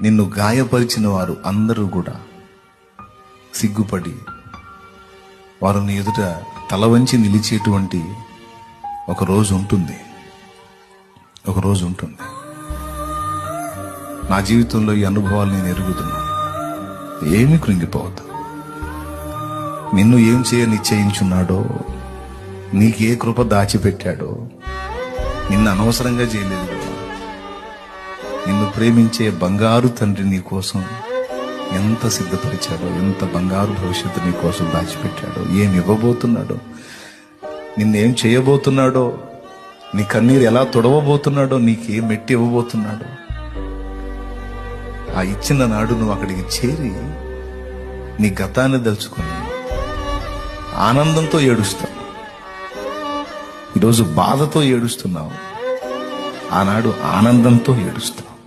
నిన్ను గాయపరిచిన వారు అందరూ కూడా సిగ్గుపడి వారు నీ ఎదుట తల వంచి నిలిచేటువంటి ఒక రోజు ఉంటుంది. నా జీవితంలో ఈ అనుభవాలు నేను ఎరుగుతున్నా. ఏమి కృంగిపోవద్దు. నిన్ను ఏం చేయ నిశ్చయించున్నాడో, నీకే కృప దాచిపెట్టాడో, నిన్ను అనవసరంగా చేయలేదు కదా. నిన్ను ప్రేమించే బంగారు తండ్రి నీ కోసం ఎంత సిద్ధపరిచాడో, ఎంత బంగారు భవిష్యత్తు నీ కోసం దాచిపెట్టాడో, ఏమి ఇవ్వబోతున్నాడో, నిన్నేం చేయబోతున్నాడో, నీ కన్నీరు ఎలా తొడవబోతున్నాడో, నీకేం మెట్టి ఇవ్వబోతున్నాడో, ఆ ఇచ్చిన నాడు నువ్వు అక్కడికి చేరి నీ గతాన్ని దలుచుకొని ఆనందంతో ఏడుస్తావు. ఈరోజు బాధతో ఏడుస్తున్నావు, ఆనాడు ఆనందంతో ఏడుస్తావు.